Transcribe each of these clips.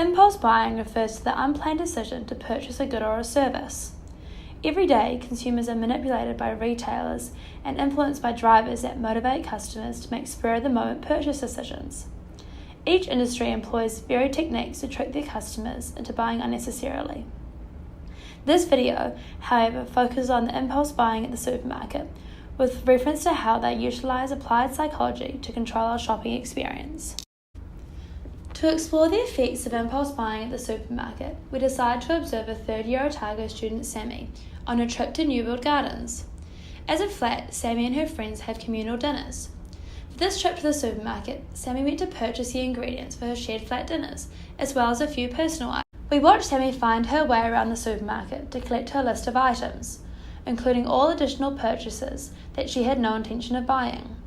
Impulse buying refers to the unplanned decision to purchase a good or a service. Every day, consumers are manipulated by retailers and influenced by drivers that motivate customers to make spur-of-the-moment purchase decisions. Each industry employs varied techniques to trick their customers into buying unnecessarily. This video, however, focuses on the impulse buying at the supermarket, with reference to how they utilize applied psychology to control our shopping experience. To explore the effects of impulse buying at the supermarket, we decided to observe a third-year Otago student, Sammy, on a trip to Newfield Gardens. As a flat, Sammy and her friends have communal dinners. For this trip to the supermarket, Sammy went to purchase the ingredients for her shared flat dinners, as well as a few personal items. We watched Sammy find her way around the supermarket to collect her list of items, including all additional purchases that she had no intention of buying.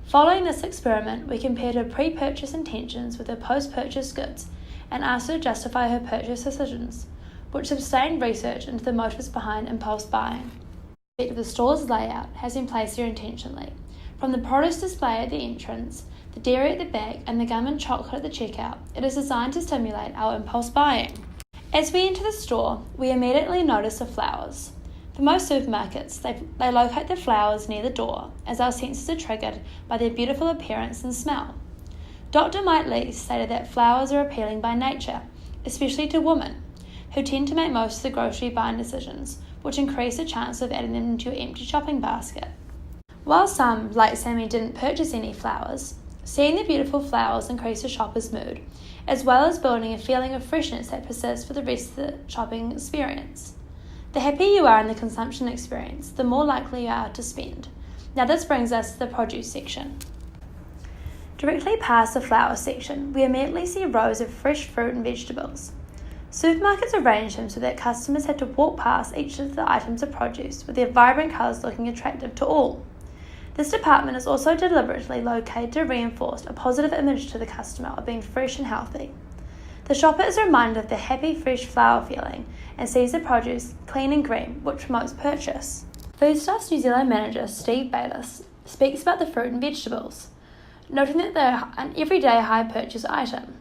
Following this experiment, we compared her pre-purchase intentions with her post-purchase goods and asked her to justify her purchase decisions, which sustained research into the motives behind impulse buying. The store's layout has been placed here intentionally. From the produce display at the entrance, the dairy at the back, and the gum and chocolate at the checkout, it is designed to stimulate our impulse buying. As we enter the store, we immediately notice the flowers. For most supermarkets, they locate the flowers near the door, as our senses are triggered by their beautiful appearance and smell. Dr. Mike Lee stated that flowers are appealing by nature, especially to women, who tend to make most of the grocery buying decisions, which increase the chance of adding them into your empty shopping basket. While some, like Sammy, didn't purchase any flowers, seeing the beautiful flowers increased the shopper's mood, as well as building a feeling of freshness that persists for the rest of the shopping experience. The happier you are in the consumption experience, the more likely you are to spend. Now this brings us to the produce section. Directly past the flower section, we immediately see rows of fresh fruit and vegetables. Supermarkets arrange them so that customers had to walk past each of the items of produce, with their vibrant colours looking attractive to all. This department is also deliberately located to reinforce a positive image to the customer of being fresh and healthy. The shopper is reminded of the happy, fresh flower feeling and sees the produce clean and green, which promotes purchase. Foodstuffs New Zealand manager Steve Bayliss speaks about the fruit and vegetables, noting that they are an everyday high purchase item.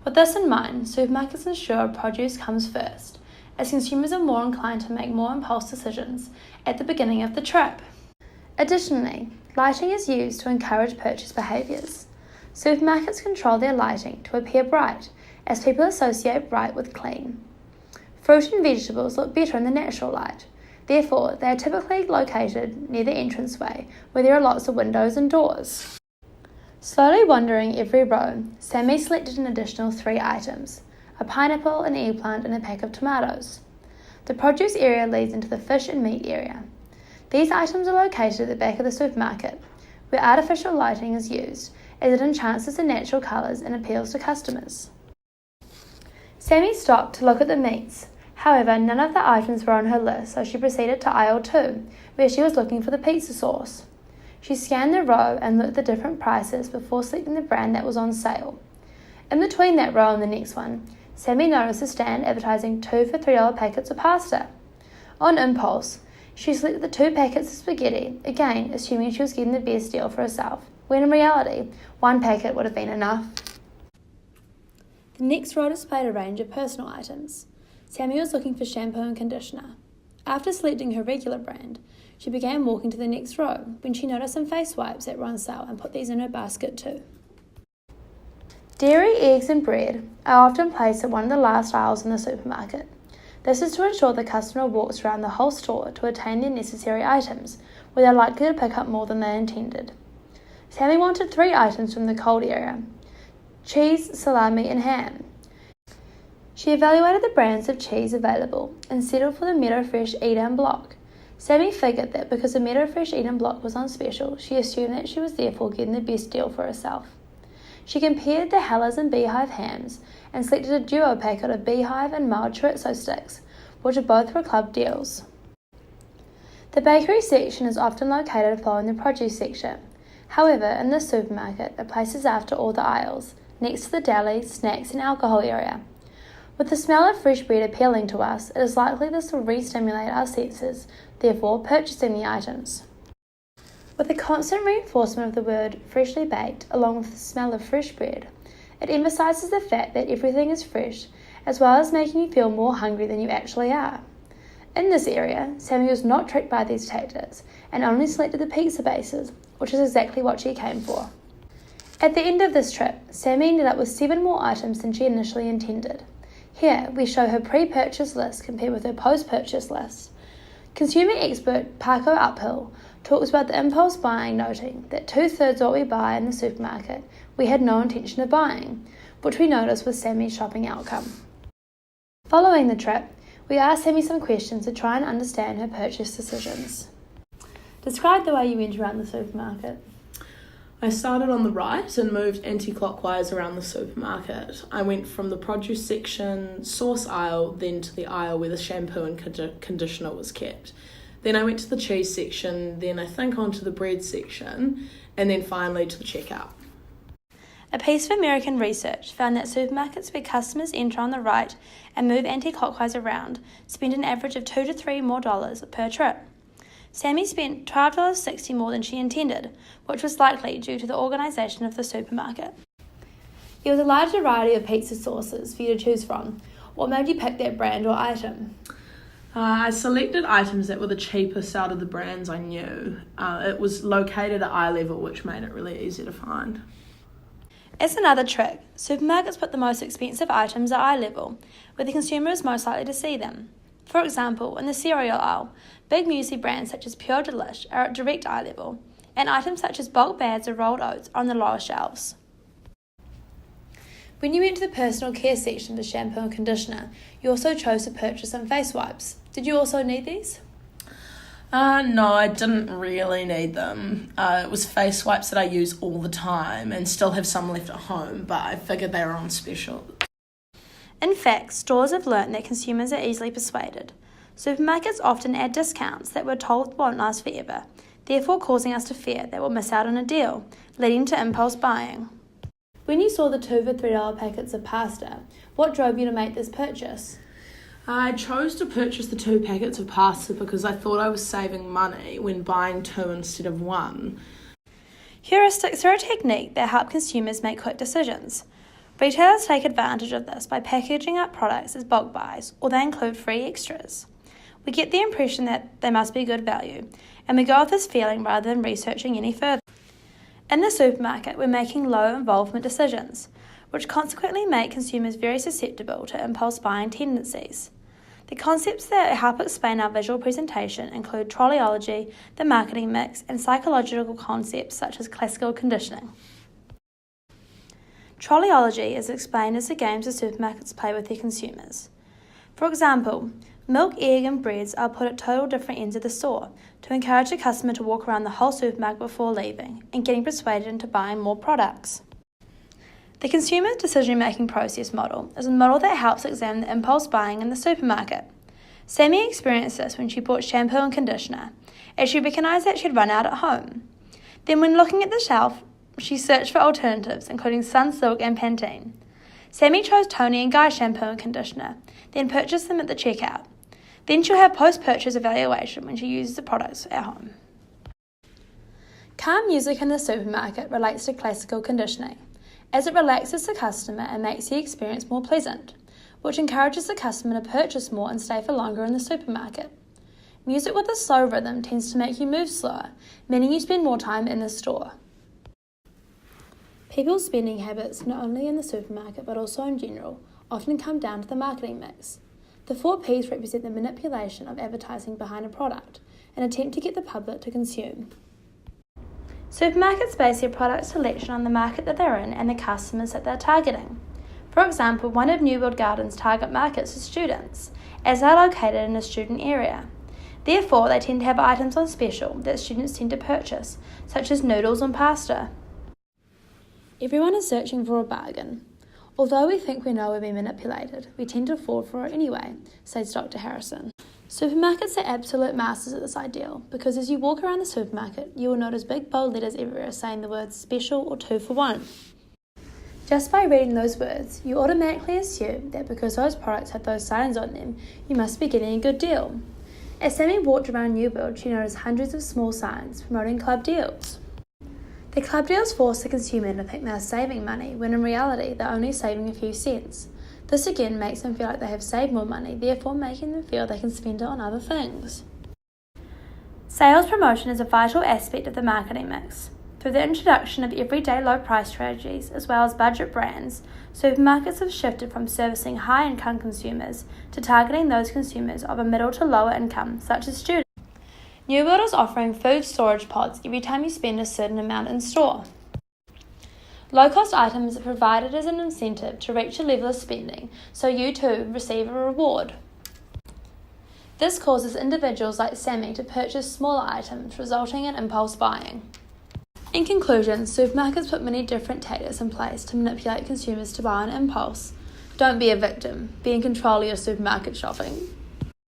With this in mind, supermarkets ensure produce comes first, as consumers are more inclined to make more impulse decisions at the beginning of the trip. Additionally, lighting is used to encourage purchase behaviours. Supermarkets control their lighting to appear bright, as people associate bright with clean. Fruit and vegetables look better in the natural light. Therefore, they are typically located near the entranceway, where there are lots of windows and doors. Slowly wandering every row, Sammy selected an additional 3 items: a pineapple, an eggplant, and a pack of tomatoes. The produce area leads into the fish and meat area. These items are located at the back of the supermarket, where artificial lighting is used, as it enhances the natural colours and appeals to customers. Sammy stopped to look at the meats. However, none of the items were on her list, so she proceeded to aisle 2, where she was looking for the pizza sauce. She scanned the row and looked at the different prices before selecting the brand that was on sale. In between that row and the next one, Sammy noticed a stand advertising 2 for $3 packets of pasta. On impulse, she selected the 2 packets of spaghetti, again assuming she was getting the best deal for herself, when in reality, 1 packet would have been enough. The next row displayed a range of personal items. Sammy was looking for shampoo and conditioner. After selecting her regular brand, she began walking to the next row when she noticed some face wipes that were on sale and put these in her basket too. Dairy, eggs and bread are often placed at one of the last aisles in the supermarket. This is to ensure the customer walks around the whole store to attain their necessary items, where they're likely to pick up more than they intended. Sammy wanted 3 items from the cold area: cheese, salami and ham. She evaluated the brands of cheese available and settled for the Meadow Fresh Edam block. Sammy figured that because the Meadow Fresh Edam block was on special, she assumed that she was therefore getting the best deal for herself. She compared the Hellas and Beehive hams and selected a duo packet of Beehive and mild chorizo sticks, which both were club deals. The bakery section is often located following the produce section. However, in this supermarket, it places after all the aisles, next to the deli, snacks and alcohol area. With the smell of fresh bread appealing to us, it is likely this will re-stimulate our senses, therefore purchasing the items. With the constant reinforcement of the word freshly baked, along with the smell of fresh bread, It emphasises the fact that everything is fresh, as well as making you feel more hungry than you actually are. In this area, Sammy was not tricked by these tactics and only selected the pizza bases, which is exactly what she came for. At the end of this trip, Sammy ended up with 7 more items than she initially intended. Here, we show her pre-purchase list compared with her post-purchase list. Consumer expert Paco Uphill talks about the impulse buying, noting that 2/3 of what we buy in the supermarket we had no intention of buying, which we noticed with Sammy's shopping outcome. Following the trip, we asked Sammy some questions to try and understand her purchase decisions. Describe the way you went around the supermarket. I started on the right and moved anti-clockwise around the supermarket. I went from the produce section, sauce aisle, then to the aisle where the shampoo and conditioner was kept. Then I went to the cheese section, then I think onto the bread section, and then finally to the checkout. A piece of American research found that supermarkets where customers enter on the right and move anti-clockwise around spend an average of $2 to $3 more per trip. Sammy spent $12.60 more than she intended, which was likely due to the organisation of the supermarket. There was a large variety of pizza sauces for you to choose from. What made you pick that brand or item? I selected items that were the cheapest out of the brands I knew. It was located at eye level, which made it really easy to find. As another trick, supermarkets put the most expensive items at eye level, where the consumer is most likely to see them. For example, in the cereal aisle, big muesli brands such as Pure Delish are at direct eye level, and items such as bulk bags of rolled oats are on the lower shelves. When you went to the personal care section for shampoo and conditioner, you also chose to purchase some face wipes. Did you also need these? No, I didn't really need them. It was face wipes that I use all the time and still have some left at home, but I figured they were on special. In fact, stores have learned that consumers are easily persuaded. Supermarkets often add discounts that we're told won't last forever, therefore causing us to fear that we'll miss out on a deal, leading to impulse buying. When you saw the 2 for $3 packets of pasta, what drove you to make this purchase? I chose to purchase the 2 packets of pasta because I thought I was saving money when buying 2 instead of 1. Heuristics are a technique that help consumers make quick decisions. Retailers take advantage of this by packaging up products as bulk buys, or they include free extras. We get the impression that they must be good value, and we go with this feeling rather than researching any further. In the supermarket, we're making low involvement decisions, which consequently make consumers very susceptible to impulse buying tendencies. The concepts that help explain our visual presentation include trolleyology, the marketing mix, and psychological concepts such as classical conditioning. Trolleyology is explained as the games the supermarkets play with their consumers. For example, milk, egg and breads are put at total different ends of the store to encourage a customer to walk around the whole supermarket before leaving and getting persuaded into buying more products. The consumer decision-making process model is a model that helps examine the impulse buying in the supermarket. Sammy experienced this when she bought shampoo and conditioner, as she recognised that she had run out at home. Then when looking at the shelf, she searched for alternatives, including Sunsilk and Pantene. Sammy chose Toni & Guy shampoo and conditioner, then purchased them at the checkout. Then she'll have post-purchase evaluation when she uses the products at home. Calm music in the supermarket relates to classical conditioning, as it relaxes the customer and makes the experience more pleasant, which encourages the customer to purchase more and stay for longer in the supermarket. Music with a slow rhythm tends to make you move slower, meaning you spend more time in the store. People's spending habits, not only in the supermarket but also in general, often come down to the marketing mix. The 4 Ps represent the manipulation of advertising behind a product, an attempt to get the public to consume. Supermarkets base their product selection on the market that they're in and the customers that they're targeting. For example, one of New World Garden's target markets is students, as they're located in a student area. Therefore, they tend to have items on special that students tend to purchase, such as noodles and pasta. Everyone is searching for a bargain. Although we think we know we're being manipulated, we tend to fall for it anyway, says Dr. Harrison. Supermarkets are absolute masters at this ideal because as you walk around the supermarket, you will notice big bold letters everywhere saying the words special or 2 for 1. Just by reading those words, you automatically assume that because those products have those signs on them, you must be getting a good deal. As Sammy walked around New World, she noticed hundreds of small signs promoting club deals. The club deals force the consumer to think they are saving money when in reality they're only saving a few cents. This again makes them feel like they have saved more money, therefore making them feel they can spend it on other things. Sales promotion is a vital aspect of the marketing mix. Through the introduction of everyday low price strategies as well as budget brands, supermarkets have shifted from servicing high-income consumers to targeting those consumers of a middle to lower income, such as students. New World is offering food storage pods every time you spend a certain amount in store. Low-cost items are provided as an incentive to reach a level of spending, so you too receive a reward. This causes individuals like Sammy to purchase smaller items, resulting in impulse buying. In conclusion, supermarkets put many different tactics in place to manipulate consumers to buy on impulse. Don't be a victim. Be in control of your supermarket shopping.